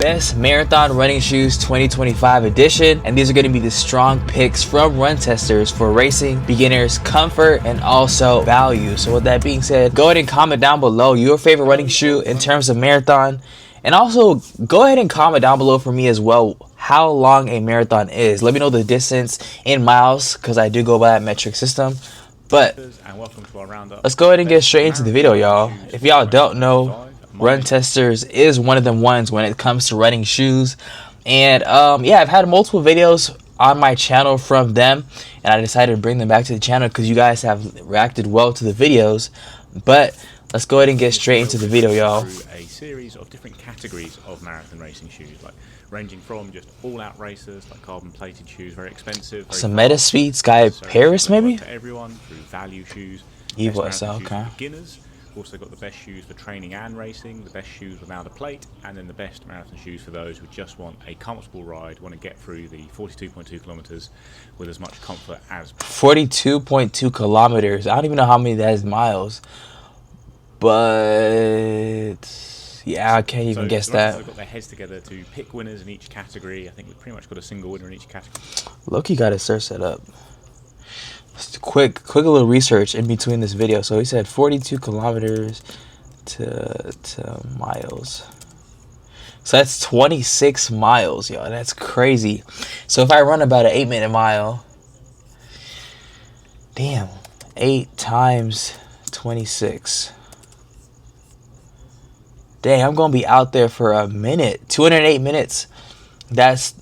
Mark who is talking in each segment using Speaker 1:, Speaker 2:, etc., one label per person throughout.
Speaker 1: Best Marathon Running Shoes 2025 edition, and these are going to be the strong picks from run testers for racing, beginners, comfort, and also value. So with that being said, go ahead and comment down below your favorite running shoe in terms of marathon, and also go ahead and comment down below for me as well how long a marathon is. Let me know the distance in miles because I do go by that metric system. But let's go ahead and get straight into the video, y'all. If y'all don't know, Run Testers is one of them ones when it comes to running shoes. And yeah, I've had multiple videos on my channel from them, and I decided to bring them back to the channel because you guys have reacted well to the videos. But let's go ahead and get straight into the video, y'all.
Speaker 2: A series of different categories of marathon racing shoes, like ranging from just all-out racers, like carbon-plated shoes, very expensive.
Speaker 1: Some Meta Speed Sky Paris, maybe.
Speaker 2: For everyone, through value shoes.
Speaker 1: Evil SL, okay.
Speaker 2: Beginners. Also got the best shoes for training and racing, the best shoes without a plate, and then the best marathon shoes for those who just want a comfortable ride, want to get through the 42.2 kilometers with as much comfort as
Speaker 1: 42.2 kilometers. I don't even know how many that is miles, but yeah, I can't even guess that.
Speaker 2: They've got their heads together to pick winners in each category. I think we've pretty much got a single winner in each category.
Speaker 1: Loki got his search set up. Quick little research in between this video. So he said 42 kilometers to miles. So that's 26 miles, y'all. That's crazy. So if I run about an 8-minute mile, damn, 8 times 26. Dang, I'm gonna be out there for a minute. 208 minutes. That's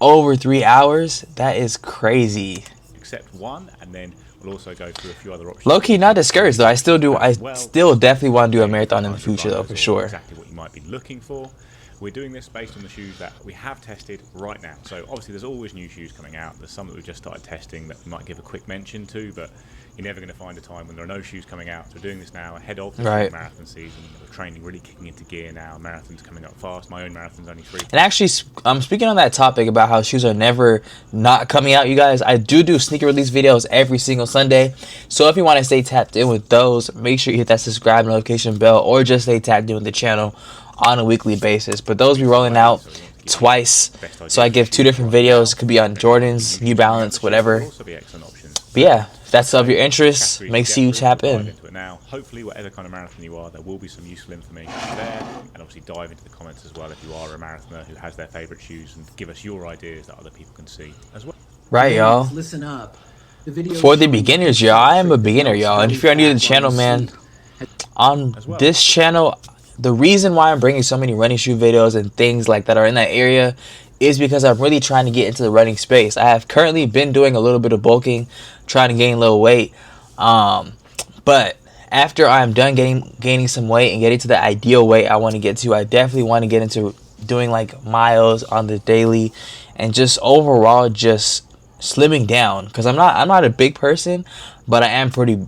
Speaker 1: over 3 hours. That is crazy.
Speaker 2: Except one, and then we'll also go through a few other options.
Speaker 1: Low-key not discouraged though. I still definitely want to do a marathon in the future though, for sure.
Speaker 2: Exactly what you might be looking for. We're doing this based on the shoes that we have tested right now. So obviously there's always new shoes coming out. There's some that we've just started testing that we might give a quick mention to, but you're never going to find a time when there are no shoes coming out. So we're doing this now ahead of the marathon season. We're training really kicking into gear now. Marathon's coming up fast. My own marathon's only 3.
Speaker 1: And actually, I'm speaking on that topic about how shoes are never not coming out, you guys. I do sneaker release videos every single Sunday. So if you want to stay tapped in with those, make sure you hit that subscribe notification bell, or just stay tapped in with the channel on a weekly basis. But those be rolling out twice, so I give 2 different videos. It could be on Jordans, New Balance, whatever. But yeah, if that's of your interest, make sure you tap in.
Speaker 2: Now, hopefully, whatever kind of marathon you are, there will be some useful information there, and obviously dive into the comments as well if you are a marathoner who has their favorite shoes, and give us your ideas that other people can see as well.
Speaker 1: Right, y'all.
Speaker 3: Listen up.
Speaker 1: For the beginners, y'all, I am a beginner, y'all, and if you're new to the channel, man, on this channel, the reason why I'm bringing so many running shoe videos and things like that are in that area is because I'm really trying to get into the running space. I have currently been doing a little bit of bulking, trying to gain a little weight. But after I'm done gaining some weight and getting to the ideal weight I want to get to, I definitely want to get into doing like miles on the daily and just overall just slimming down, because I'm not a big person, but I am pretty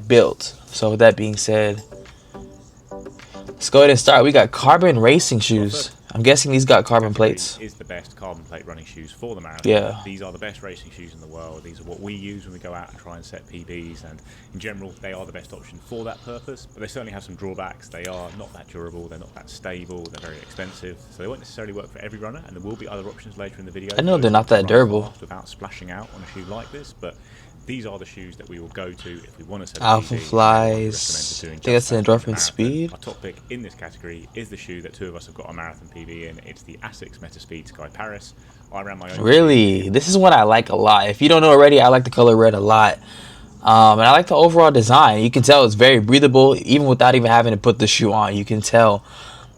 Speaker 1: built. So with that being said, let's go ahead and start. We got carbon racing shoes. I'm guessing these got carbon plates.
Speaker 2: Is the best carbon plate running shoes for the marathon.
Speaker 1: Yeah.
Speaker 2: These are the best racing shoes in the world. These are what we use when we go out and try and set PBs, and in general they are the best option for that purpose, but they certainly have some drawbacks. They are not that durable, they're not that stable, they're very expensive, so they won't necessarily work for every runner, and there will be other options later in the video.
Speaker 1: I know they're not that durable.
Speaker 2: Without splashing out on a shoe like this, but these are the shoes that we will go to if we want to set
Speaker 1: Alpha
Speaker 2: PB.
Speaker 1: Flies. I think that's an endorphin speed.
Speaker 2: Our top pick in this category is the shoe that 2 of us have got a marathon PB in. It's the Asics Meta Speed Sky Paris. I ran my own.
Speaker 1: Really? This is one I like a lot. If you don't know already, I like the color red a lot. And I like the overall design. You can tell it's very breathable, even without even having to put the shoe on. You can tell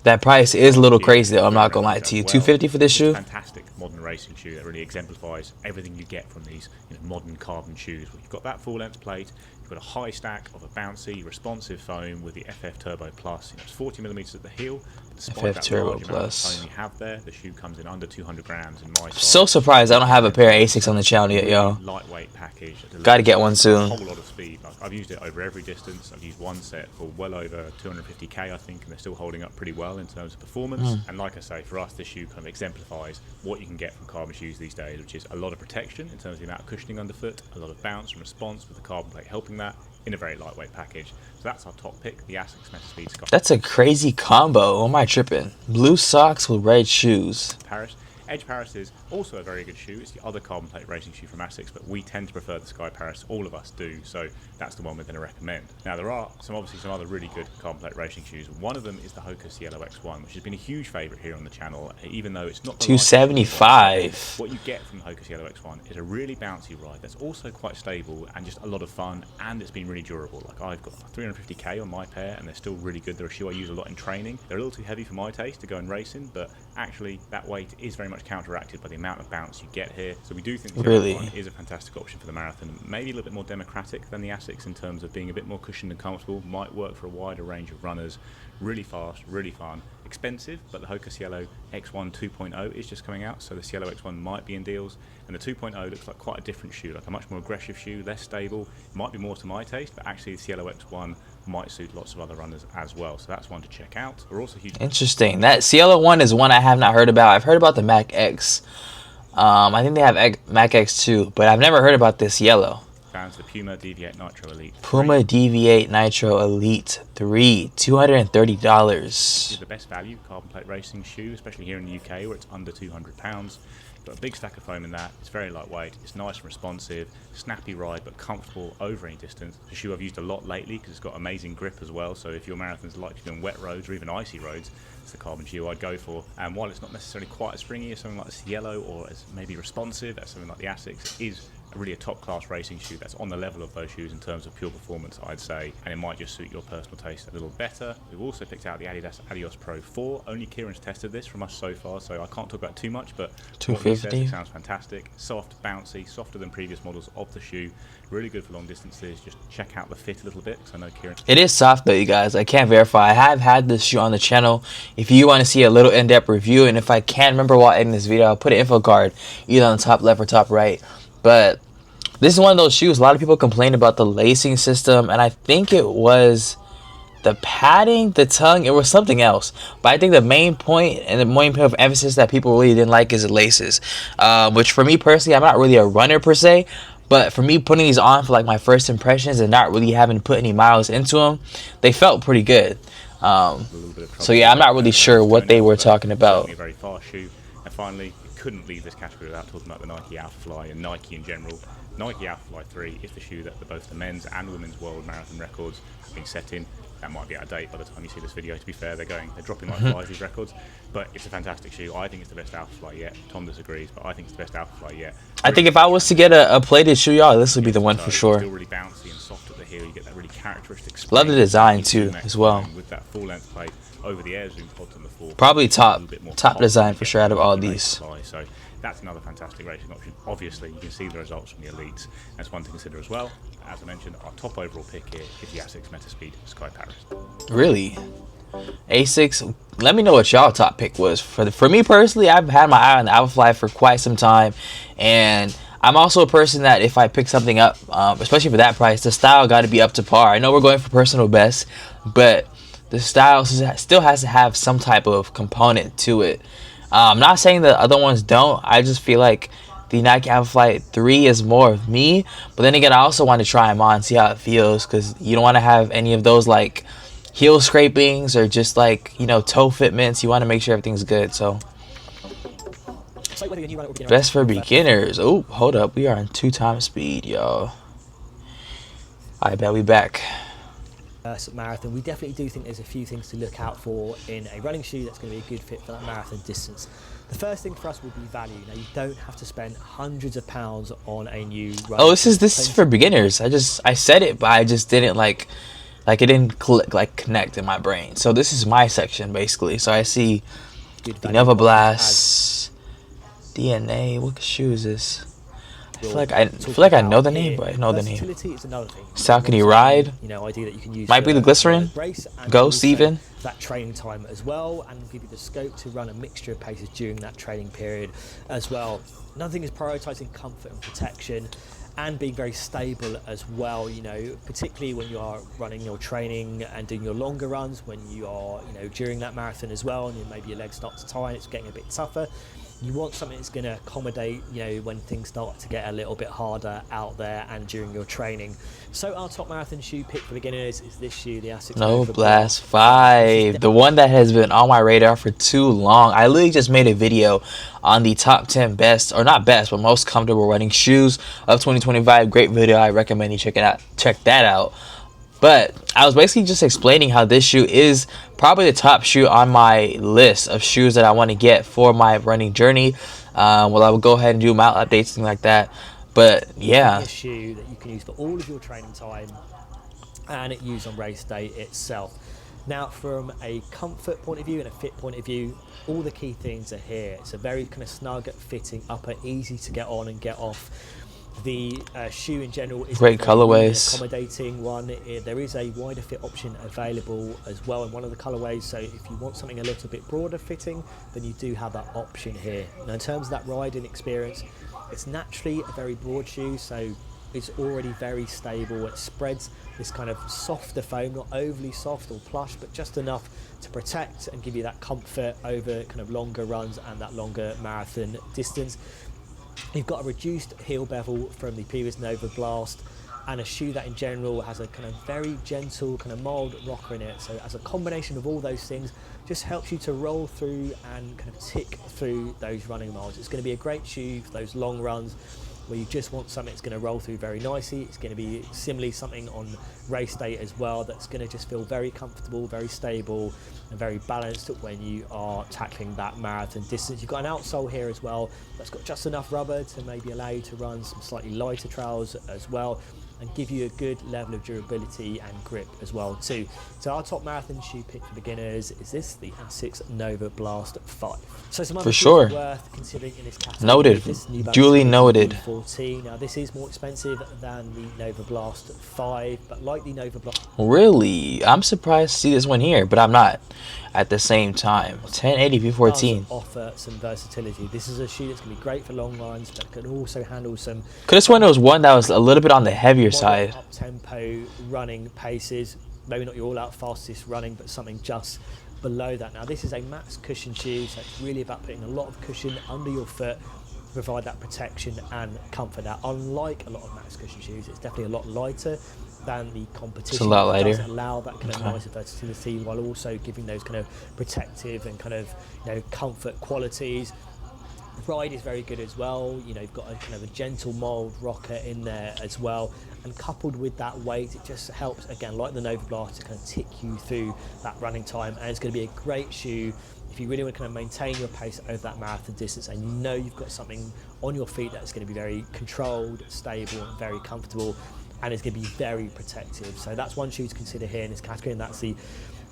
Speaker 1: that price is a little crazy though, I'm not gonna lie to you. $250 for this shoe?
Speaker 2: Fantastic modern racing shoe that really exemplifies everything you get from these modern carbon shoes. You've got that full length plate, you've got a high stack of a bouncy, responsive foam with the FF Turbo Plus. It's 40mm at the heel. Despite that
Speaker 1: Turbo
Speaker 2: large
Speaker 1: Plus.
Speaker 2: amount of foam you have there, the shoe comes in under 200 grams in my size.
Speaker 1: So surprised I don't have a pair of Asics on the channel yet, y'all.
Speaker 2: Lightweight package.
Speaker 1: Gotta get one soon.
Speaker 2: A whole lot of speed. I've used it over every distance. I've used one set for well over 250k, I think, and they're still holding up pretty well in terms of performance. And like I say, for us, this shoe kind of exemplifies what you can get from carbon shoes these days, which is a lot of protection in terms of the amount of cushioning underfoot, a lot of bounce and response with the carbon plate helping that. in a very lightweight package. So that's our top pick, the Asics Metaspeed Sky
Speaker 1: That's a crazy combo. Who am I tripping? Blue socks with red shoes.
Speaker 2: Paris. Edge Paris is also a very good shoe. It's the other carbon plate racing shoe from Asics, but we tend to prefer the Sky Paris. All of us do, so that's the one we're going to recommend. Now, there are obviously some other really good carbon plate racing shoes. One of them is the Hoka Cielo X1, which has been a huge favourite here on the channel, even though it's not the
Speaker 1: $275.
Speaker 2: What you get from the Hoka Cielo X1 is a really bouncy ride that's also quite stable and just a lot of fun, and it's been really durable. Like, I've got 350k on my pair, and they're still really good. They're a shoe I use a lot in training. They're a little too heavy for my taste to go and racing, but actually that weight is very much counteracted by the amount of bounce you get here. So we do think the
Speaker 1: really
Speaker 2: X1 is a fantastic option for the marathon. Maybe a little bit more democratic than the Asics in terms of being a bit more cushioned and comfortable. Might work for a wider range of runners. Really fast, really fun. Expensive, but the Hoka Cielo X1 2.0 is just coming out, so the Cielo X1 might be in deals. And the 2.0 looks like quite a different shoe, like a much more aggressive shoe, less stable. It might be more to my taste, but actually the Cielo X1 might suit lots of other runners as well. So that's one to check out. We're also huge.
Speaker 1: Interesting. That Cielo one is one I have not heard about. I've heard about the Mac X. I think they have Mac X too, but I've never heard about this yellow.
Speaker 2: Fans the Puma Deviate Nitro Elite 3.
Speaker 1: Puma Deviate Nitro Elite 3, $230.
Speaker 2: It's the best value carbon plate racing shoe, especially here in the UK where it's under £200. Got a big stack of foam in that. It's very lightweight. It's nice and responsive, snappy ride, but comfortable over any distance. It's a shoe I've used a lot lately because it's got amazing grip as well. So if your marathon's likely to be on wet roads or even icy roads, it's the carbon shoe I'd go for. And while it's not necessarily quite as springy as something like the Cielo or as maybe responsive as something like the Asics, it is really a top-class racing shoe that's on the level of those shoes in terms of pure performance, I'd say, and it might just suit your personal taste a little better. We've also picked out the Adidas Adios Pro 4. Only Kieran's tested this from us so far, so I can't talk about too much, but what he says, it sounds fantastic. Soft, bouncy, softer than previous models of the shoe. Really good for long distances. Just check out the fit a little bit, because I know Kieran...
Speaker 1: It is soft though, you guys. I can't verify. I have had this shoe on the channel. If you want to see a little in-depth review, and if I can't remember while editing this video, I'll put an info card either on the top left or top right. But this is one of those shoes. A lot of people complain about the lacing system, and I think it was the padding, the tongue, it was something else. But I think the main point and the main point of emphasis that people really didn't like is the laces. Which for me personally, I'm not really a runner per se, but for me putting these on for like my first impressions and not really having to put any miles into them, they felt pretty good. So yeah, I'm not really sure what they were talking about.
Speaker 2: A very fast shoe. And finally, you couldn't leave this category without talking about the Nike Alphafly and Nike in general. Nike Alphafly 3 is the shoe that both the men's and women's world marathon records have been set in. That might be out of date by the time you see this video, to be fair. They're dropping like flies, these records. But it's a fantastic shoe. I think it's the best Alphafly yet. Tom disagrees, but I think it's the best Alphafly yet.
Speaker 1: I think if I was to get a plated shoe, y'all, this would be the one for sure.
Speaker 2: Still really bouncy and soft at the heel. You get that really characteristic spring.
Speaker 1: Love the design too, as well.
Speaker 2: With that full length plate over the air zoom pods on the floor.
Speaker 1: Probably top design for sure out of all these.
Speaker 2: So that's another fantastic racing option. Obviously, you can see the results from the elites. That's one to consider as well. As I mentioned, our top overall pick here is the Asics Metaspeed Sky Paris.
Speaker 1: Really? Asics, let me know what y'all top pick was. For me personally, I've had my eye on the Alphafly for quite some time, and I'm also a person that if I pick something up, especially for that price, the style got to be up to par. I know we're going for personal best, but the style still has to have some type of component to it. I'm not saying the other ones don't. I just feel like the Nike Alphafly 3 is more of me. But then again, I also want to try them on, see how it feels, because you don't want to have any of those like heel scrapings or just like, you know, toe fitments. You want to make sure everything's good. So best for beginners. Oh, hold up, we are on 2x speed, y'all. I bet we back.
Speaker 3: Marathon, we definitely do think there's a few things to look out for in a running shoe that's going to be a good fit for that marathon distance. The first thing for us will be value. Now, you don't have to spend hundreds of pounds on a new running
Speaker 1: Oh, this is for beginners. I said it, but I just didn't like it didn't connect in my brain. So this is my section basically. So I see the Nova Blast, DNA. What shoe is this? I feel like I know the name, but I know the name. Saucony Ride.
Speaker 3: You know, idea that you can use
Speaker 1: might be the Glycerin. Ghost even.
Speaker 3: That training time as well, and give you the scope to run a mixture of paces during that training period as well. Another thing is prioritising comfort and protection, and being very stable as well. You know, particularly when you are running your training and doing your longer runs, when you are, you know, during that marathon as well, and maybe your legs start to tie and it's getting a bit tougher. You want something that's going to accommodate, you know, when things start to get a little bit harder out there and during your training. So our top marathon shoe pick for beginners is this shoe, the Asics
Speaker 1: Nova
Speaker 3: Nova
Speaker 1: Blast 5, the one that has been on my radar for too long. I literally just made a video on the top 10 best, or not best, but most comfortable running shoes of 2025. Great video. I recommend you check that out. But I was basically just explaining how this shoe is probably the top shoe on my list of shoes that I want to get for my running journey. Well, I will go ahead and do mount updates, things like that. But yeah,
Speaker 3: a shoe that you can use for all of your training time and use on race day itself. Now, from a comfort point of view and a fit point of view, all the key things are here. It's a very kind of snug fitting upper, easy to get on and get off. The shoe in general is
Speaker 1: great colorways,
Speaker 3: accommodating one. There is a wider fit option available as well in one of the colorways, so if you want something a little bit broader fitting, then you do have that option here. Now, in terms of that riding experience, it's naturally a very broad shoe, so it's already very stable. It spreads this kind of softer foam, not overly soft or plush, but just enough to protect and give you that comfort over kind of longer runs and that longer marathon distance. You've got a reduced heel bevel from the previous Nova Blast, and a shoe that in general has a kind of very gentle, kind of mild rocker in it. So as a combination of all those things, just helps you to roll through and kind of tick through those running miles. It's going to be a great shoe for those long runs where you just want something that's going to roll through very nicely. It's going to be similarly something on race day as well that's going to just feel very comfortable, very stable and very balanced when you are tackling that marathon distance. You've got an outsole here as well that's got just enough rubber to maybe allow you to run some slightly lighter trails as well, and give you a good level of durability and grip as well too. So our top marathon shoe pick for beginners is this, the Asics Nova Blast 5. So some other
Speaker 1: for sure,
Speaker 3: worth considering in this category.
Speaker 1: Noted, duly noted.
Speaker 3: 14. Now this is more expensive than the Nova Blast 5, but like the Nova Blast.
Speaker 1: Really, I'm surprised to see this one here, but I'm not. At the same time, 1080 V14
Speaker 3: offer some versatility. This is a shoe that's going to be great for long runs, but can also handle some.
Speaker 1: Could have sworn there was one that was a little bit on the heavier side.
Speaker 3: Up tempo running paces, maybe not your all-out fastest running, but something just below that. Now this is a max cushion shoe, so it's really about putting a lot of cushion under your foot to provide that protection and comfort. Now, unlike a lot of max cushion shoes, it's definitely a lot lighter than the competition.
Speaker 1: It's a lot lighter.
Speaker 3: It does allow that kind of nice versatility while also giving those kind of protective and kind of, you know, comfort qualities. The ride is very good as well. You know, you've got a kind of a gentle, mild rocker in there as well, and coupled with that weight, it just helps, again, like the Nova Blast, to kind of tick you through that running time. And it's going to be a great shoe if you really want to kind of maintain your pace over that marathon distance, and you know you've got something on your feet that's going to be very controlled, stable, and very comfortable, and it's going to be very protective. So that's one shoe to consider here in this category, and that's the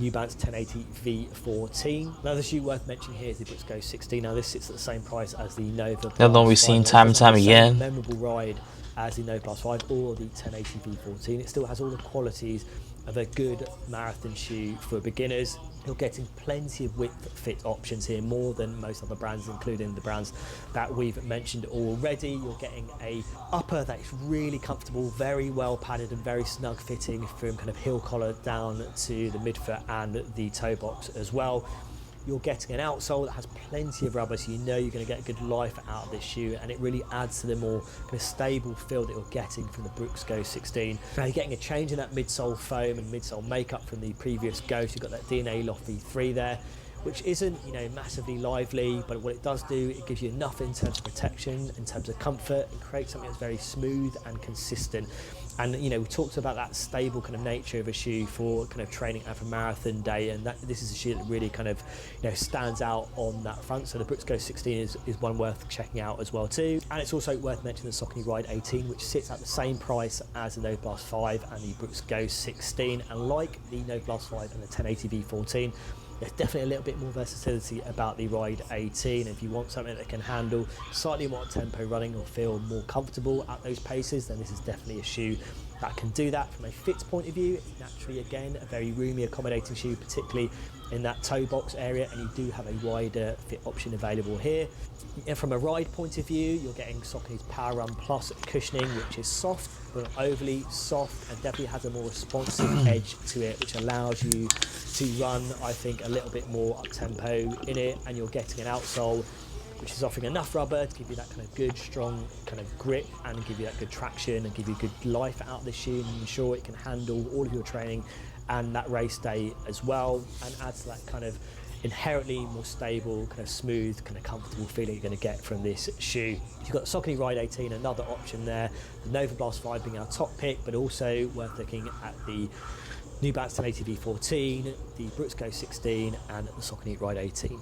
Speaker 3: New Balance 1080 V14. Another shoe worth mentioning here is the Brooks Go 16. Now this sits at the same price as the Nova Blast.
Speaker 1: Another one we've seen time and time again.
Speaker 3: Memorable ride as the Nova Blast 5 or the 1080 V14. It still has all the qualities of a good marathon shoe for beginners. You're getting plenty of width fit options here, more than most other brands, including the brands that we've mentioned already. You're getting a upper that is really comfortable, very well padded and very snug fitting from kind of heel collar down to the midfoot and the toe box as well. You're getting an outsole that has plenty of rubber, so you know you're going to get a good life out of this shoe, and it really adds to the more kind of stable feel that you're getting from the Brooks Go 16. Now you're getting a change in that midsole foam and midsole makeup from the previous Go, so you've got that DNA Loft V3 there, which isn't, you know, massively lively, but what it does do, it gives you enough in terms of protection, in terms of comfort, and creates something that's very smooth and consistent. And, you know, we talked about that stable kind of nature of a shoe for kind of training and for marathon day, and that this is a shoe that really kind of, you know, stands out on that front. So the Brooks Go 16 is one worth checking out as well too. And it's also worth mentioning the Saucony Ride 18, which sits at the same price as the Nova Blast 5 and the Brooks Go 16. And like the Nova Blast 5 and the 1080 V14, there's definitely a little bit more versatility about the Ride 18. If you want something that can handle slightly more tempo running or feel more comfortable at those paces, then this is definitely a shoe that can do that. From a fit point of view, it's naturally, again, a very roomy, accommodating shoe, particularly in that toe box area, and you do have a wider fit option available here. And from a ride point of view, you're getting Saucony's Power Run Plus cushioning, which is soft, but not overly soft, and definitely has a more responsive edge to it, which allows you to run, I think, a little bit more up tempo in it. And you're getting an outsole which is offering enough rubber to give you that kind of good, strong kind of grip and give you that good traction and give you good life out of the shoe and ensure it can handle all of your training and that race day as well, and adds to that kind of inherently more stable, kind of smooth, kind of comfortable feeling you're going to get from this shoe. You've got the Saucony Ride 18, another option there. The Nova Blast 5 being our top pick, but also worth looking at the New Balance 1080 V14, the Brooks Go 16, and the Saucony Ride 18.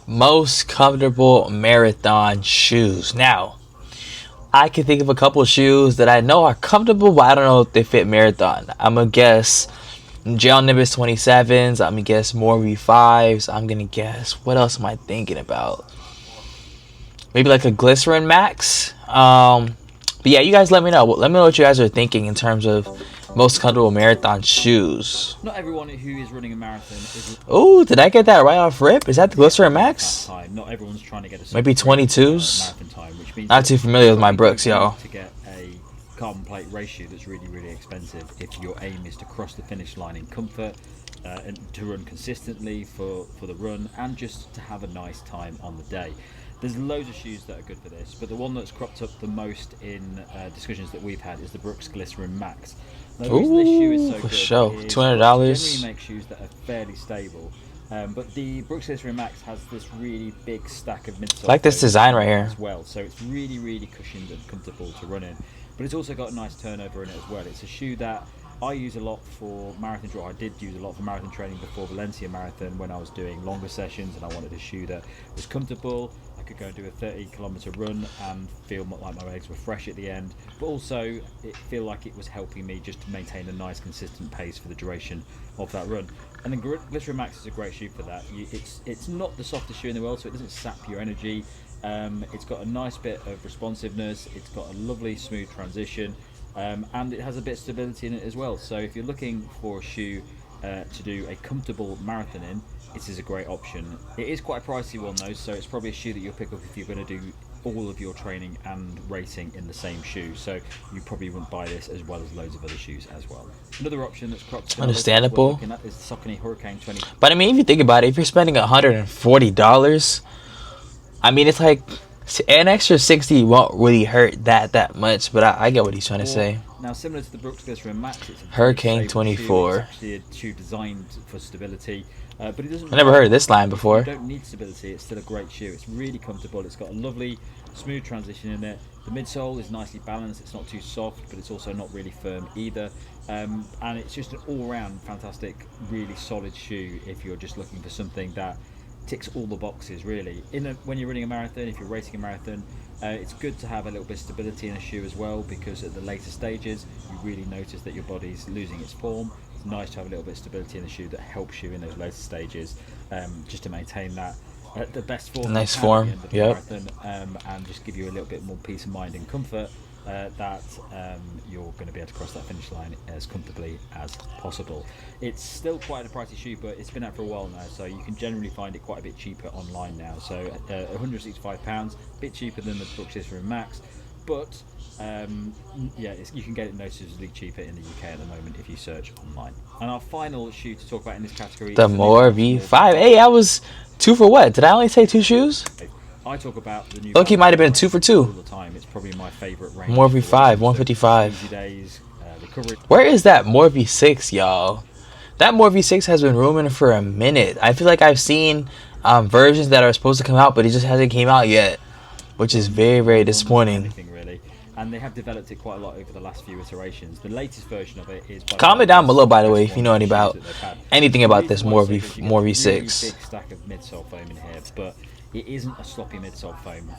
Speaker 1: Most comfortable marathon shoes. Now, I can think of a couple of shoes that I know are comfortable, but I don't know if they fit marathon. I'm gonna guess Gel Nimbus 27s. I'm gonna guess more V5s. I'm gonna guess, what else am I thinking about? Maybe like a Glycerin Max. But yeah, you guys let me know. Let me know what you guys are thinking in terms of most comfortable marathon shoes.
Speaker 4: Not everyone who is running a marathon is.
Speaker 1: Oh, did I get that right off rip? Is that the Glycerin Max?
Speaker 4: Time. Not everyone's trying to get a
Speaker 1: maybe 22s.
Speaker 4: Marathon time, which means
Speaker 1: not too familiar with my Brooks, y'all.
Speaker 4: To get a carbon plate ratio that's really expensive if your aim is to cross the finish line in comfort and to run consistently for the run and just to have a nice time on the day. There's loads of shoes that are good for this, but the one that's cropped up the most in discussions that we've had is the Brooks Glycerin Max. Now, the reason this shoe is so
Speaker 1: for
Speaker 4: good
Speaker 1: sure.
Speaker 4: is
Speaker 1: $200.
Speaker 4: generally make shoes that are fairly stable. But the Brooks Glycerin Max has this really big stack of midsole.
Speaker 1: I like this design right here
Speaker 4: as well, so it's really cushioned and comfortable to run in. But it's also got a nice turnover in it as well. It's a shoe that I use a lot for marathon training. I did use a lot for marathon training before Valencia Marathon when I was doing longer sessions, and I wanted a shoe that was comfortable. I could go and do a 30-kilometer run and feel like my legs were fresh at the end, but also it feel like it was helping me just to maintain a nice consistent pace for the duration of that run. And the Glycerin Max is a great shoe for that. It's not the softest shoe in the world, so it doesn't sap your energy. It's got a nice bit of responsiveness. It's got a lovely smooth transition, and it has a bit of stability in it as well. So if you're looking for a shoe to do a comfortable marathon in, it is a great option. It is quite a pricey one though, so it's probably a shoe that you'll pick up if you're going to do all of your training and racing in the same shoe. So you probably wouldn't buy this as well as loads of other shoes as well. Another option that's cropped up
Speaker 1: understandable
Speaker 4: is the Saucony Hurricane 20.
Speaker 1: But I mean, if you think about it, if you're spending $140, I mean, it's like an extra 60 won't really hurt that much. But I get what he's trying to say.
Speaker 4: Now, similar to the Brooks Glycerin Max, it's a
Speaker 1: Hurricane 24.
Speaker 4: Shoe. It's actually a shoe designed for stability. But it doesn't.
Speaker 1: I never heard of this line before.
Speaker 4: You don't need stability. It's still a great shoe. It's really comfortable. It's got a lovely, smooth transition in it. The midsole is nicely balanced. It's not too soft, but it's also not really firm either. And it's just an all-round fantastic, really solid shoe if you're just looking for something that ticks all the boxes really. When you're running a marathon, if you're racing a marathon, it's good to have a little bit of stability in a shoe as well, because at the later stages you really notice that your body's losing its form. It's nice to have a little bit of stability in the shoe that helps you in those later stages, just to maintain that the best form.
Speaker 1: Nice form,
Speaker 4: at the end of the marathon, and just give you a little bit more peace of mind and comfort that you're going to be able to cross that finish line as comfortably as possible. It's still quite a pricey shoe, but it's been out for a while now, so you can generally find it quite a bit cheaper online now. So £165, a bit cheaper than the Brooks Glycerin Max, but you can get it noticeably cheaper in the UK at the moment if you search online. And our final shoe to talk about in this category,
Speaker 1: the More V5. Hey, I was 2 for what? Did I only say 2 shoes?
Speaker 4: I talk about the new.
Speaker 1: Loki might have been 2 for 2.
Speaker 4: All the time. It's probably my favourite range.
Speaker 1: More V5, 155.
Speaker 4: Easy days, recovery.
Speaker 1: Where is that More V6, y'all? That More V6 has been rooming for a minute. I feel like I've seen versions that are supposed to come out, but it just hasn't came out yet, which is very disappointing.
Speaker 4: Anything really. And they have developed it quite a lot over the last few iterations. The latest version of it is.
Speaker 1: Comment down below, by the way, if you know anything about this More V6.
Speaker 4: Really big stack of midsole foam in here, but it isn't a sloppy midsole foam.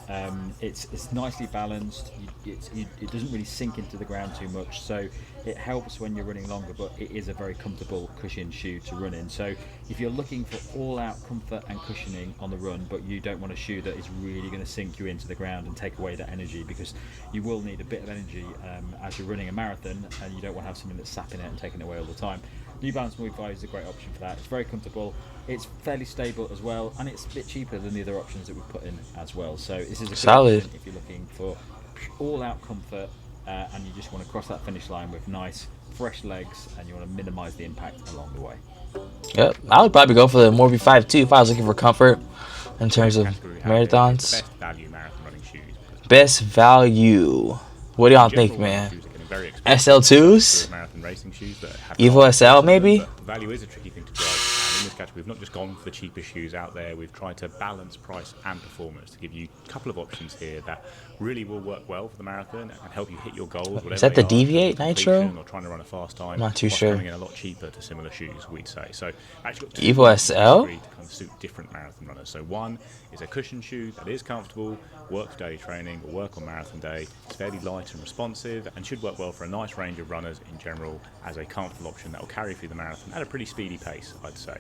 Speaker 4: It's nicely balanced. It doesn't really sink into the ground too much, so it helps when you're running longer, but it is a very comfortable cushioned shoe to run in. So if you're looking for all-out comfort and cushioning on the run, but you don't want a shoe that is really going to sink you into the ground and take away that energy, because you will need a bit of energy as you're running a marathon, and you don't want to have something that's sapping it and taking it away all the time. New Balance Move 5 is a great option for that. It's very comfortable, it's fairly stable as well, and it's a bit cheaper than the other options that we put in as well. So this is a good
Speaker 1: solid
Speaker 4: option if you're looking for all-out comfort and you just want to cross that finish line with nice, fresh legs, and you want to minimise the impact along the way.
Speaker 1: Yep, I would probably go for the More V5 too if I was looking for comfort. in terms of
Speaker 2: Category we have here is the
Speaker 1: marathons?
Speaker 2: best value marathon running shoes.
Speaker 1: Best value. What do y'all
Speaker 2: In general,
Speaker 1: think,
Speaker 2: running
Speaker 1: man?
Speaker 2: shoes are getting very expensive.
Speaker 1: SL2s?
Speaker 2: Marathon racing shoes that have
Speaker 1: Evo SL maybe?
Speaker 2: but value is a tricky thing to judge. And in this category, we've not just gone for the cheapest shoes out there. We've tried to balance price and performance to give you a couple of options here that really will work well for the marathon and help you hit your goals.
Speaker 1: Is that the
Speaker 2: they are,
Speaker 1: Deviate Nitro?
Speaker 2: Or trying to run a fast time.
Speaker 1: I'm not too
Speaker 2: whilst
Speaker 1: sure.
Speaker 2: Coming in a lot cheaper to similar shoes, we'd say. So actually got two
Speaker 1: Evo
Speaker 2: in this
Speaker 1: SL?
Speaker 2: category to kind of suit different marathon runners. So one is a cushion shoe that is comfortable, works for daily training, will work on marathon day. It's fairly light and responsive and should work well for a nice range of runners in general as a comfortable option that will carry through the marathon at a pretty speedy pace, I'd say.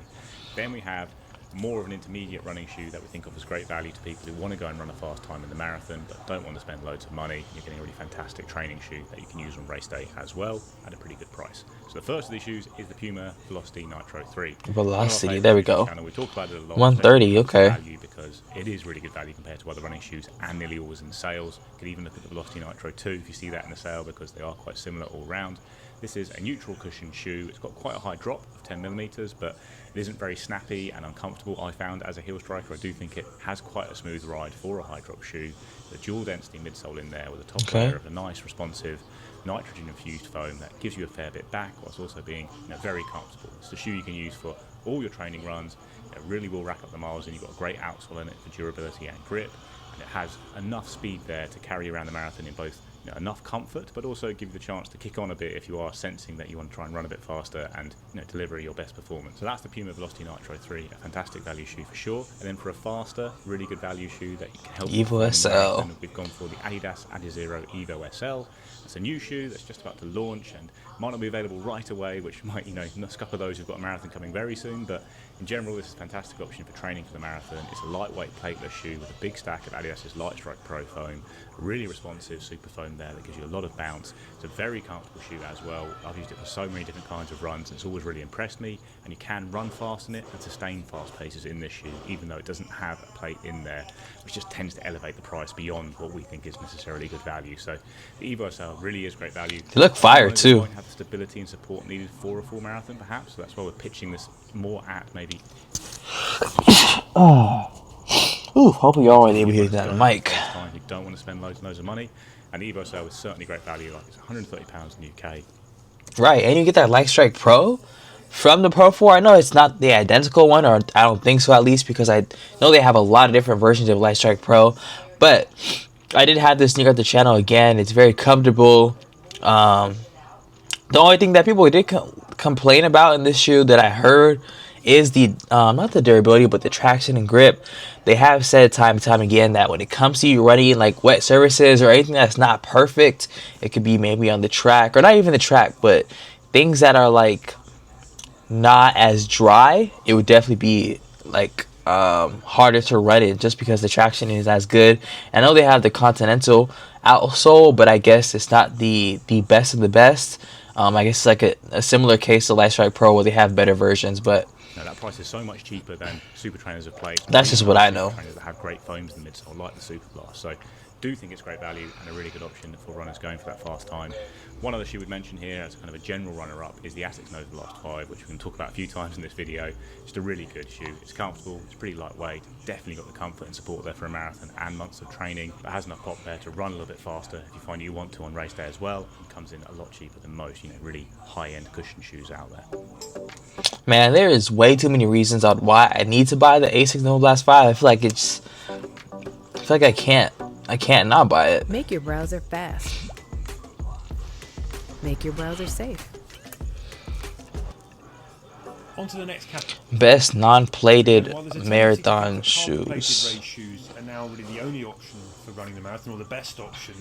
Speaker 2: Then we have more of an intermediate running shoe that we think of as great value to people who want to go and run a fast time in the marathon but don't want to spend loads of money. You're getting a really fantastic training shoe that you can use on race day as well at a pretty good price. So the first of these shoes is the Puma Velocity Nitro 3.
Speaker 1: Velocity, there we go.
Speaker 2: We talked about it a lot.
Speaker 1: 130, okay.
Speaker 2: Value because it is really good value compared to other running shoes and nearly always in sales. You can even look at the Velocity Nitro 2 if you see that in the sale because they are quite similar all round. This is a neutral cushion shoe. It's got quite a high drop of 10 millimeters, but it isn't very snappy and uncomfortable. I found as a heel striker, I do think it has quite a smooth ride for a high drop shoe. The dual density midsole in there with a top layer of a nice responsive nitrogen infused foam that gives you a fair bit back whilst also being very comfortable. It's a shoe you can use for all your training runs. It really will rack up the miles and you've got a great outsole in it for durability and grip. And it has enough speed there to carry around the marathon in both enough comfort, but also give you the chance to kick on a bit if you are sensing that you want to try and run a bit faster and deliver your best performance. So that's the Puma Velocity Nitro 3, a fantastic value shoe for sure. And then for a faster, really good value shoe that you can help
Speaker 1: Evo SL.
Speaker 2: We've gone for the Adidas Adizero Evo SL. It's a new shoe that's just about to launch and might not be available right away, which might, scupper those who've got a marathon coming very soon, but in general, this is a fantastic option for training for the marathon. It's a lightweight plateless shoe with a big stack of Adidas's Light Strike Pro foam, a really responsive super foam there that gives you a lot of bounce. It's a very comfortable shoe as well. I've used it for so many different kinds of runs, and it's always really impressed me. And you can run fast in it and sustain fast paces in this shoe, even though it doesn't have a plate in there, which just tends to elevate the price beyond what we think is necessarily good value. So the Evo SL really is great value.
Speaker 1: They look fire too.
Speaker 2: Won't have the stability and support needed for a full marathon, perhaps. So that's why we're pitching this more at maybe.
Speaker 1: Ooh, hopefully y'all weren't able to hear that on the mic.
Speaker 2: You don't want to spend loads and loads of money, and the Evo SL is certainly great value. Like it's £130 in the UK.
Speaker 1: Right, and you get that Light Strike Pro from the Pro 4. I know it's not the identical one, or I don't think so at least, because I know they have a lot of different versions of Light Strike Pro. But I did have this sneaker at the channel again. It's very comfortable. The only thing that people did complain about in this shoe that I heard is the not the durability, but the traction and grip. They have said time and time again that when it comes to you running like wet surfaces or anything that's not perfect, it could be maybe on the track, or not even the track, but things that are like not as dry, it would definitely be like harder to run in just because the traction is as good. I know they have the Continental outsole, but I guess it's not the best of the best. I guess it's like a similar case to Light Strike Pro where they have better versions, but
Speaker 2: no, that price is so much cheaper than super trainers have played.
Speaker 1: That's just what I know.
Speaker 2: Trainers that have great foams in the midsole, like the Super Blast. So, do think it's great value and a really good option for runners going for that fast time. One other shoe we'd mention here as kind of a general runner-up is the Asics Nova Blast 5, which we can talk about a few times in this video. Just a really good shoe. It's comfortable, it's pretty lightweight, definitely got the comfort and support there for a marathon and months of training, but has enough pop there to run a little bit faster if you find you want to on race day as well. It comes in a lot cheaper than most, really high-end cushion shoes out there.
Speaker 1: Man, there is way too many reasons on why I need to buy the Asics Nova Blast 5. I feel like I can't not buy it.
Speaker 5: Make your browser fast. Make your browser safe.
Speaker 6: On to the next category.
Speaker 1: Best non-plated
Speaker 6: While there's a
Speaker 1: marathon
Speaker 6: tendency to think that
Speaker 1: shoes.
Speaker 6: carbon-plated race shoes are now really the only option for running the marathon, or the best option.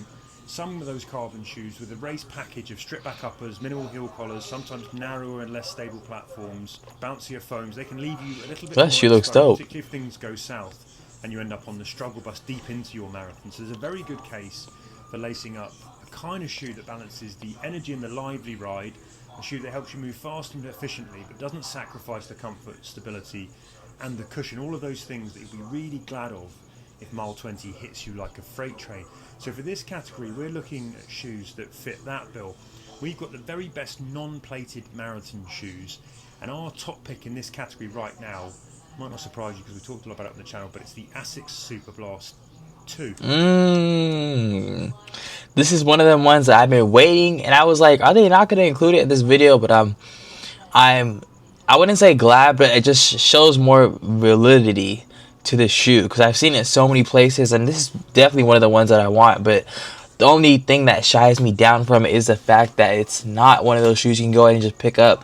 Speaker 6: Some of those carbon shoes with a race package of strip-back uppers, minimal heel collars, sometimes narrower and less stable platforms, bouncier foams, they can leave you a little bit
Speaker 1: That
Speaker 6: more
Speaker 1: shoe looks
Speaker 6: exposed,
Speaker 1: dope.
Speaker 6: particularly if things go south and you end up on the struggle bus deep into your marathon. So there's a very good case for lacing up a kind of shoe that balances the energy and the lively ride, a shoe that helps you move fast and efficiently but doesn't sacrifice the comfort, stability and the cushion, all of those things that you'll be really glad of if mile 20 hits you like a freight train. So for this category, we're looking at shoes that fit that bill. We've got the very best non-plated marathon shoes, and our top pick in this category right now Might not surprise you because we talked a lot about it on the channel, but it's the Asics Super Blast 2.
Speaker 1: This is one of them ones that I've been waiting, and I was like, are they not going to include it in this video? But I wouldn't say glad, but it just shows more validity to the shoe because I've seen it so many places, and this is definitely one of the ones that I want. But the only thing that shies me down from it is the fact that it's not one of those shoes you can go ahead and just pick up.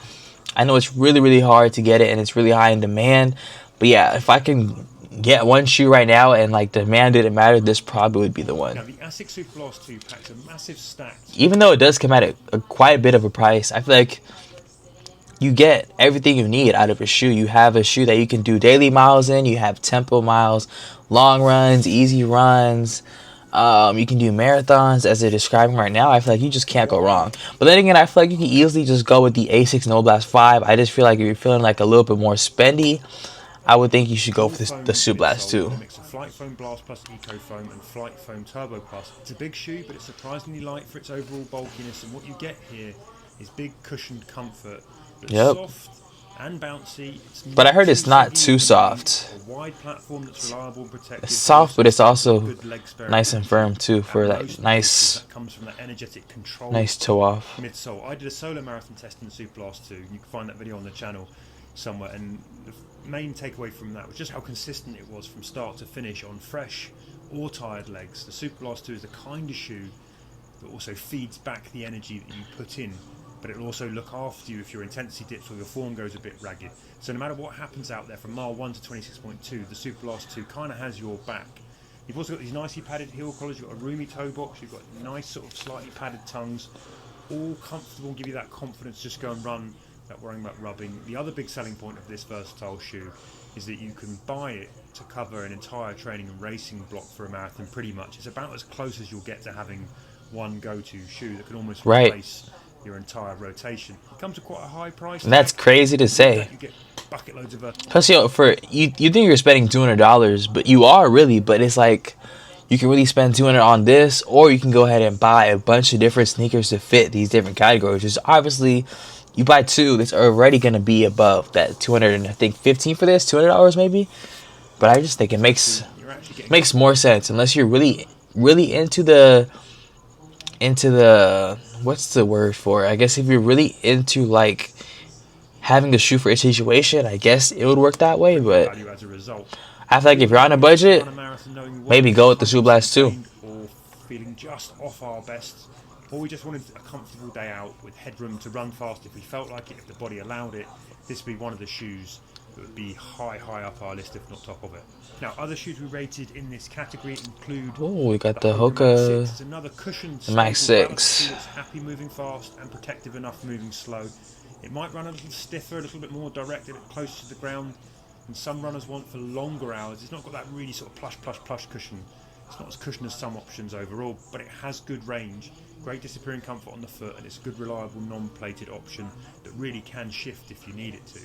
Speaker 1: I know it's really, really hard to get it, and it's really high in demand. But yeah, if I can get one shoe right now and like demand didn't matter, this probably would be the one.
Speaker 6: Now the Asics Super Blast 2 packs a massive stack.
Speaker 1: Even though it does come at quite a bit of a price, I feel like you get everything you need out of a shoe. You have a shoe that you can do daily miles in. You have tempo miles, long runs, easy runs. You can do marathons as they're describing right now. I feel like you just can't go wrong. But then again, I feel like you can easily just go with the Asics No Blast 5. I just feel like if you're feeling like a little bit more spendy, I would think you should go for the Super Blast 2.
Speaker 6: A mix of Flight Foam Blast Plus Eco Foam and Flight Foam Turbo Plus. It's a big shoe, but it's surprisingly light for its overall bulkiness. And what you get here is big cushioned comfort. That's soft and bouncy.
Speaker 1: But I heard it's not too soft.
Speaker 6: A wide platform that's reliable and protected.
Speaker 1: It's soft, but it's also nice and firm too for that nice,
Speaker 6: that comes from that energetic control.
Speaker 1: Nice toe off
Speaker 6: midsole. I did a solo marathon test in the Super Blast 2. You can find that video on the channel somewhere. And the main takeaway from that was just how consistent it was from start to finish on fresh or tired legs. The Super Blast 2 is the kind of shoe that also feeds back the energy that you put in, but it'll also look after you if your intensity dips or your form goes a bit ragged. So no matter what happens out there from mile 1 to 26.2, the Super Blast 2 kind of has your back. You've also got these nicely padded heel collars, you've got a roomy toe box, you've got nice sort of slightly padded tongues, all comfortable and give you that confidence just go and run without worrying about rubbing. The other big selling point of this versatile shoe is that you can buy it to cover an entire training and racing block for a marathon pretty much. It's about as close as you'll get to having one go-to shoe that can almost replace your entire rotation. It comes at quite a high price.
Speaker 1: And that's crazy to say.
Speaker 6: You get bucket loads of
Speaker 1: Plus, for you think you're spending $200, but you are really. But it's like you can really spend $200 on this, or you can go ahead and buy a bunch of different sneakers to fit these different categories. Just obviously, you buy two, it's already gonna be above that 200 and I think 15 for this, $200 maybe. But I just think it makes more sense unless you're really into the what's the word for it? I guess if you're really into like having a shoe for each situation, I guess it would work that way. But I feel like if you're on a budget, maybe go with the Super Blast 2.
Speaker 6: Or feeling just off our best, or we just wanted a comfortable day out with headroom to run fast if we felt like it, if the body allowed it, this would be one of the shoes that would be high up our list, if not top of it. Now, other shoes we rated in this category include
Speaker 1: we got the Hoka
Speaker 6: Max 6. Another cushioned
Speaker 1: Max 6.
Speaker 6: That's happy moving fast and protective enough moving slow. It might run a little stiffer, a little bit more direct, a bit closer to the ground, and some runners want for longer hours. It's not got that really sort of plush cushion. It's not as cushioned as some options overall, but it has good range, great disappearing comfort on the foot, and it's a good, reliable, non-plated option that really can shift if you need it to.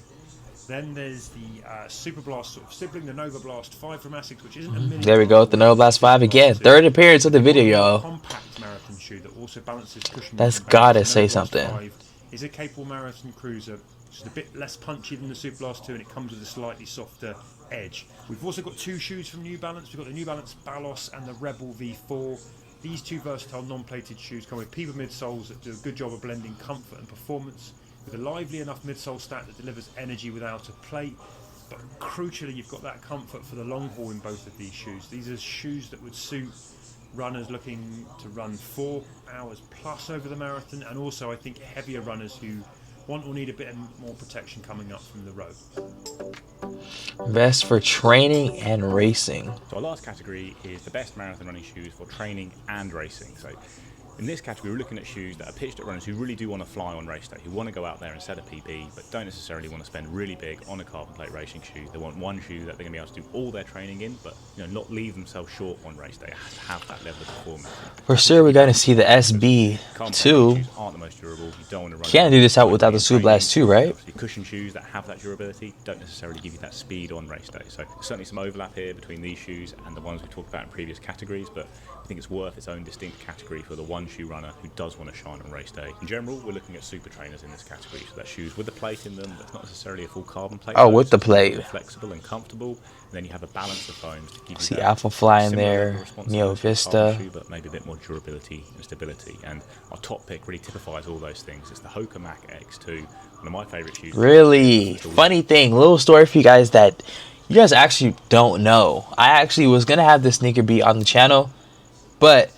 Speaker 6: Then there's the Super Blast sort of sibling, the Nova Blast 5 from Asics, which isn't a million.
Speaker 1: There we go with the Nova Blast 5 again. Third appearance of the video, y'all.
Speaker 6: Compact marathon shoe that also balances cushion.
Speaker 1: That's gotta say something.
Speaker 6: Is a capable marathon cruiser, which is a bit less punchy than the Super Blast 2, and it comes with a slightly softer edge. We've also got two shoes from New Balance. We've got the New Balance Balos and the Rebel V4. These two versatile non-plated shoes come with Piva midsoles that do a good job of blending comfort and performance with a lively enough midsole stack that delivers energy without a plate. But crucially, you've got that comfort for the long haul in both of these shoes. These are shoes that would suit runners looking to run 4 hours plus over the marathon, and also I think heavier runners who want or need a bit more protection coming up from the road.
Speaker 1: Best for training and racing.
Speaker 2: So our last category is the best marathon running shoes for training and racing. So in this category, we're looking at shoes that are pitched at runners who really do want to fly on race day, who want to go out there and set a PB, but don't necessarily want to spend really big on a carbon plate racing shoe. They want one shoe that they're going to be able to do all their training in, but not leave themselves short on race day. It has to have that level of performance.
Speaker 1: For sure, we're going to see the SB2.
Speaker 2: Aren't the most durable. You don't want to run.
Speaker 1: Can't do this out without the Super Blast 2, right?
Speaker 2: The cushion shoes that have that durability don't necessarily give you that speed on race day. So there's certainly some overlap here between these shoes and the ones we talked about in previous categories, but I think it's worth its own distinct category for the one run shoe runner who does want to shine on race day. In general, we're looking at super trainers in this category, so that's shoes with a plate in them. That's not necessarily a full carbon plate.
Speaker 1: Oh, with the plate.
Speaker 2: Flexible and comfortable. And then you have a balance of foams to give you
Speaker 1: See
Speaker 2: that
Speaker 1: Alpha Fly in
Speaker 2: similar
Speaker 1: there,
Speaker 2: level of responsiveness
Speaker 1: Neo
Speaker 2: to a carbon
Speaker 1: Vista.
Speaker 2: shoe, but maybe a bit more durability and stability. And our top pick really typifies all those things. It's the Hoka Mach X2, one of my favourite shoes.
Speaker 1: Really funny thing, little story for you guys that you guys actually don't know. I actually was gonna have this sneaker be on the channel, but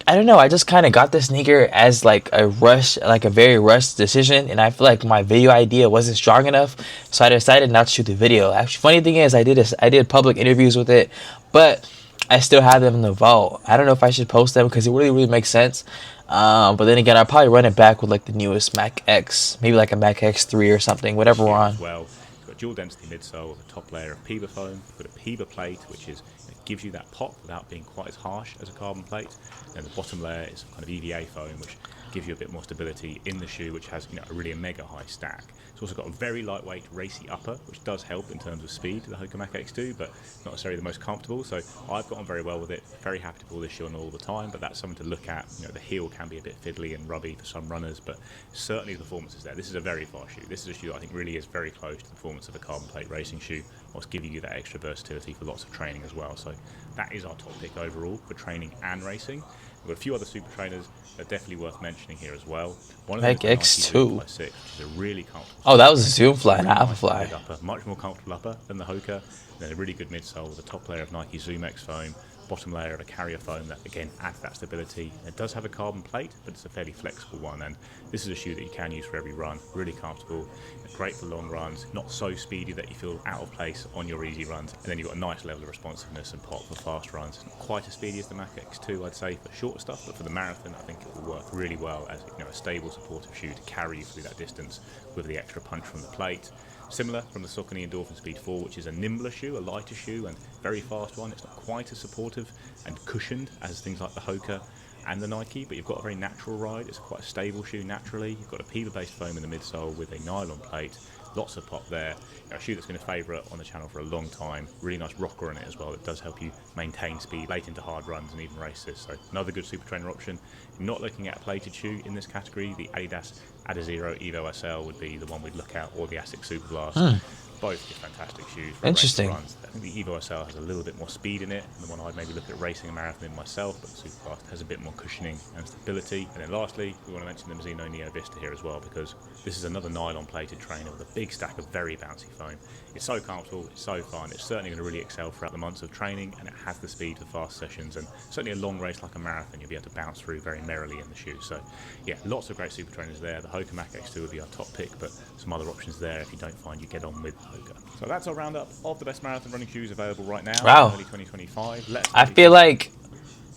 Speaker 1: I don't know. I just kind of got this sneaker as like a rush, like a very rushed decision, and I feel like my video idea wasn't strong enough, so I decided not to shoot the video. Actually, funny thing is, I did public interviews with it, but I still have them in the vault. I don't know if I should post them because it really makes sense. But then again, I'll probably run it back with like the newest Mac X, maybe like a Mac X3 or something, whatever we're on.
Speaker 2: Well, it's got dual density midsole with a top layer of PEBA foam. You've got a PEBA plate, which is gives you that pop without being quite as harsh as a carbon plate. And the bottom layer is kind of EVA foam, which gives you a bit more stability in the shoe, which has a really mega high stack. It's also got a very lightweight, racy upper, which does help in terms of speed, the Hoka Mach X2, but not necessarily the most comfortable. So I've gotten very well with it. Very happy to pull this shoe on all the time, but that's something to look at. The heel can be a bit fiddly and rubby for some runners, but certainly the performance is there. This is a very fast shoe. This is a shoe that I think really is very close to the performance of a carbon plate racing shoe, whilst giving you that extra versatility for lots of training as well. So that is our top pick overall for training and racing. We've got a few other super trainers that are definitely worth mentioning here as well. One of them is the Nike Zoom Fly 6, which is a really comfortable.
Speaker 1: Oh, that was a Zoom Fly, not Alpha Fly.
Speaker 2: Upper, much more comfortable upper than the Hoka. And then a really good midsole with a top layer of Nike Zoom X foam, bottom layer of a carrier foam that again adds that stability. It does have a carbon plate, but it's a fairly flexible one, and this is a shoe that you can use for every run. Really comfortable, great for long runs, not so speedy that you feel out of place on your easy runs, and then you've got a nice level of responsiveness and pop for fast runs. Not quite as speedy as the Mach X2, I'd say, for shorter stuff, but for the marathon I think it will work really well as a stable supportive shoe to carry you through that distance with the extra punch from the plate. Similar from the Saucony Endorphin Speed 4, which is a nimbler shoe, a lighter shoe, and very fast one. It's not quite as supportive and cushioned as things like the Hoka and the Nike, but you've got a very natural ride. It's quite a stable shoe naturally. You've got a PEBA-based foam in the midsole with a nylon plate. Lots of pop there. A shoe that's been a favourite on the channel for a long time. Really nice rocker in it as well that does help you maintain speed late into hard runs and even races. So another good super trainer option. If you're not looking at a plated shoe in this category, the Adidas Adizero Evo SL would be the one we'd look at, or the Asics Superblast. Both just fantastic shoes for
Speaker 1: Interesting.
Speaker 2: racing runs. I think the Evo SL has a little bit more speed in it than the one I'd maybe look at racing a marathon in myself, but the Superblast has a bit more cushioning and stability. And then lastly, we want to mention the Mizuno Neo Vista here as well, because this is another nylon plated trainer with a big stack of very bouncy foam. It's so comfortable, it's so fun, it's certainly going to really excel throughout the months of training, and it has the speed for fast sessions, and certainly a long race like a marathon you'll be able to bounce through very merrily in the shoe. So yeah, lots of great super trainers there. The Hoka Mach X2 would be our top pick, but some other options there if you don't find you get on with Hoka. So that's our roundup of the best marathon running shoes available right now.
Speaker 1: Wow.
Speaker 2: Early 2025.
Speaker 1: I feel like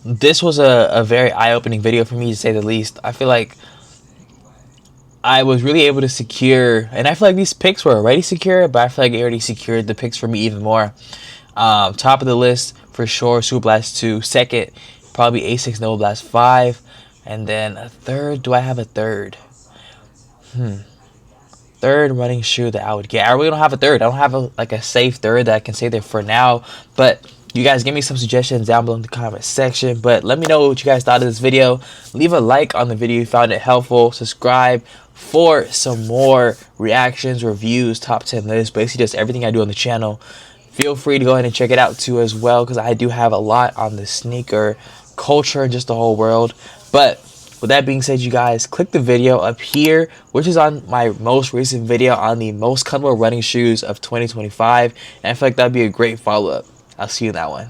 Speaker 1: this was a very eye-opening video for me, to say the least. I feel like I was really able to secure, and I feel like these picks were already secure, but I feel like it already secured the picks for me even more. Top of the list for sure, Super Blast 2. Second, probably Asics Nova Blast 5. And then a third. Do I have a third? Third running shoe that I would get. I really don't have a third. I don't have a safe third that I can say there for now. But you guys give me some suggestions down below in the comment section. But let me know what you guys thought of this video. Leave a like on the video if you found it helpful. Subscribe for some more reactions, reviews, top 10 lists, basically just everything I do on the channel. Feel free to go ahead and check it out too as well, because I do have a lot on the sneaker culture and just the whole world. But with that being said, you guys, click the video up here, which is on my most recent video on the most comfortable running shoes of 2025. And I feel like that'd be a great follow-up. I'll see you in that one.